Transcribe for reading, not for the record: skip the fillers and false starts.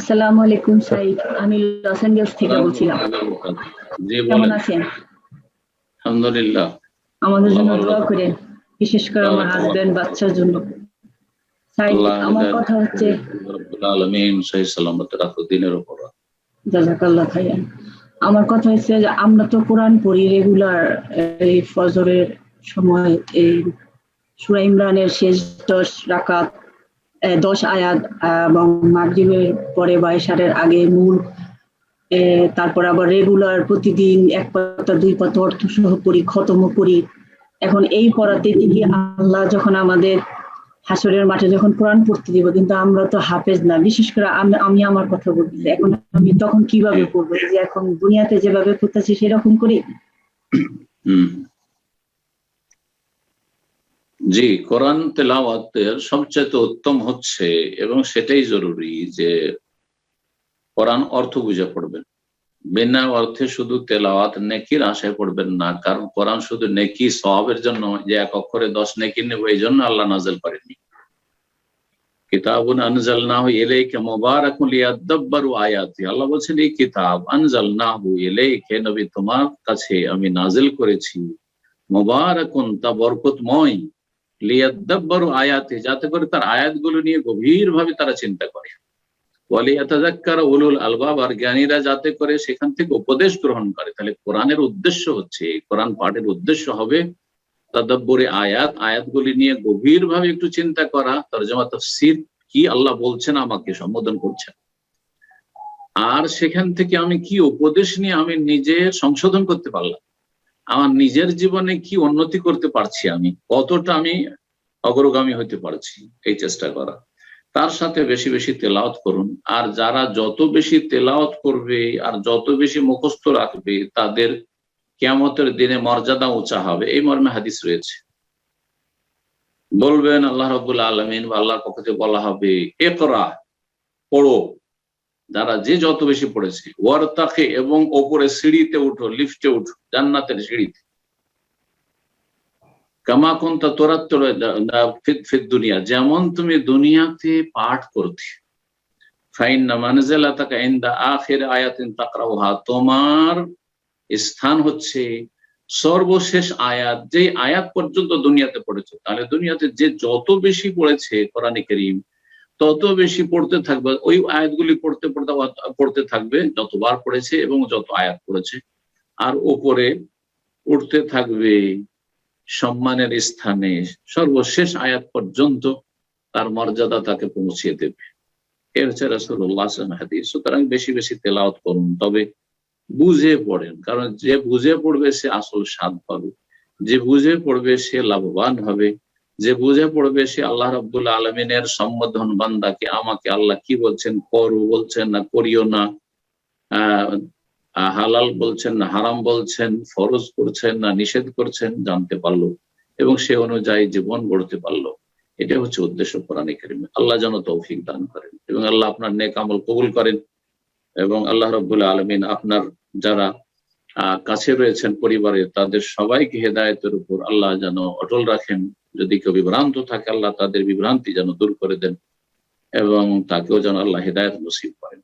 আসসালামু আলাইকুম সাইদ, আমি লস অ্যাঞ্জেলস থেকে বলছিলাম। জি কেমন বলেন। আছেন? আলহামদুলিল্লাহ। আমাদের জন্য আল্লাহ দোয়া ভালো করেন, বিশেষ করে আমার বারাকাল্লাহ। হাজবেন্ড বাচ্চার জন্য। সাইদ, আল্লাহ আমার কথা হচ্ছে রব্বুল আলামিন সহি সালামত রাখো দিনের উপর। জাযাকাল্লাহ খাইরান। আমার কথা হচ্ছে যে আমরা তো কোরআন পড়ি রেগুলার, এই ফজরের সময় এই সূরা ইমরানের শেষ 10 রাকাত 10 আয়াত এবং মাগরিবের পরে বা ইশারের আগে মূল, তারপর আবার রেগুলার প্রতিদিন 1 পাতা 2 পাতা অর্থ সহ পড়ি, খতমও করি। এখন এই পড়াতে কি আল্লাহ যখন আমাদের হাসরের মাঠে যখন কোরআন পড়তে দিব, কিন্তু আমরা তো হাফেজ না। বিশেষ করে আমি আমার কথা বলতেছি, এখন আমি তখন কিভাবে পড়বো? যে এখন দুনিয়াতে যেভাবে পড়তেছি সেরকম করি? জি, কোরআন তেলাওয়াতের সবচেয়ে উত্তম হচ্ছে, এবং সেটাই জরুরি, যে কোরআন অর্থ বুঝে পড়বেন। বিনা অর্থে শুধু তেলাওয়াত নেকির আশায় পড়বেন না, কারণ কোরআন শুধু নেকি সওয়াবের জন্য যে 1 অক্ষরে 10 নেকি নেব এই জন্য আল্লাহ নাযিল করেননি। কিতাবুন আনজালনাহু ইলাইকা মুবারাকুন লিয়াদাব্বারু আয়াতি, আল্লাহ বলছেন এই কিতাব আনজালনাহু ইলাইকা, নবী তোমার কাছে আমি নাযিল করেছি, মুবারাকুন তা বরকতময়, লিয়াদাব্বারু আয়াতি যাতে করে তার আয়াতগুলো নিয়ে গভীরভাবে তারা চিন্তা করে, ওয়ালিয়াতাযাক্কারা উলুল আলবাব আর জ্ঞানীরা যাতে করে সেখান থেকে উপদেশ গ্রহণ করে। তাহলে কোরআনের উদ্দেশ্য হচ্ছে, কোরআন পাঠের উদ্দেশ্য হবে তাদাব্বুরে আয়াত, আয়াতগুলি নিয়ে গভীরভাবে একটু চিন্তা করা, তরজমা তাফসীর কি আল্লাহ বলছেন, আমাকে সম্বোধন করছেন, আর সেখান থেকে আমি কি উপদেশ নিয়ে আমি নিজে সংশোধন করতে পারলাম, আমার নিজের জীবনে কি উন্নতি করতে পারছি, আমি কতটা আমি অগ্রগামী হতে পারছি, এই চেষ্টা করা। তার সাথে বেশি বেশি তেলাওয়াত করুন। আর যারা যত বেশি তেলাওয়াত করবে আর যত বেশি মুখস্থ রাখবে তাদের কিয়ামতের দিনে মর্যাদা উঁচা হবে, এই মর্মে হাদিস রয়েছে। বলবেন আল্লাহ রাব্বুল আলামিন বা আল্লাহর পক্ষ থেকে বলা হবে ইকরা, পড়ো, যারা যে যত বেশি পড়েছে, ওয়ারতাকি, এবং ওপরে সিঁড়িতে উঠো, লিফটে উঠো, জান্নাতের সিঁড়িতে, কামা কুনতা তুরাত্তিলু ফিদ দুনিয়া, যেমন তুমি দুনিয়াতে পাঠ করতে, ফাইন্না মানজিলাতাকা ইনদা আখির আয়াতিন তাকরাউহা, তোমার স্থান হচ্ছে সর্বশেষ আয়াত, যে আয়াত পর্যন্ত দুনিয়াতে পড়েছে। তাহলে দুনিয়াতে যে যত বেশি পড়েছে কোরআনে কারীম, তত বেশি পড়তে থাকবে, ওই আয়াতগুলি পড়তে পড়তে পড়তে থাকবে যতবার পড়েছে এবং যত আয়াত পড়েছে, আর উপরে উঠতে থাকবে সম্মানের স্থানে, সর্বশেষ আয়াত পর্যন্ত তার মর্যাদা তাকে পৌঁছিয়ে দেবে। এ হচ্ছে রাসূলুল্লাহ সাল্লাল্লাহু আলাইহি ওয়াসাল্লাম হাদিস। সুতরাং বেশি বেশি তেলাওয়াত করুন, তবে বুঝে পড়েন, কারণ যে বুঝে পড়বে সে আসল স্বাদ পাবে, যে বুঝে পড়বে সে লাভবান হবে, যে বুঝে পড়বে সে আল্লাহ রাব্বুল আলামিনের সম্বোধন, বান্দাকে আমাকে আল্লাহ কি বলছেন, করো বলছেন না করিও না, হালাল বলছেন না হারাম বলছেন, ফরজ করছেন না নিষেধ করছেন, জানতে পারলো এবং সে অনুযায়ী জীবন গড়তে পারলো। এটা হচ্ছে উদ্দেশ্য কোরআনে কারীমে। আল্লাহ যেন তৌফিক দান করেন এবং আল্লাহ আপনার নেক আমল কবুল করেন, এবং আল্লাহ রাব্বুল আলামিন আপনার যারা কাছে রয়েছেন পরিবারে তাদের সবাইকে হেদায়েতের উপর আল্লাহ যেন অটল রাখেন। যদি কেউ বিভ্রান্ত থাকে আল্লাহ তাদের বিভ্রান্তি যেন দূর করে দেন এবং তাকেও যেন আল্লাহ হেদায়েত নসিব করেন।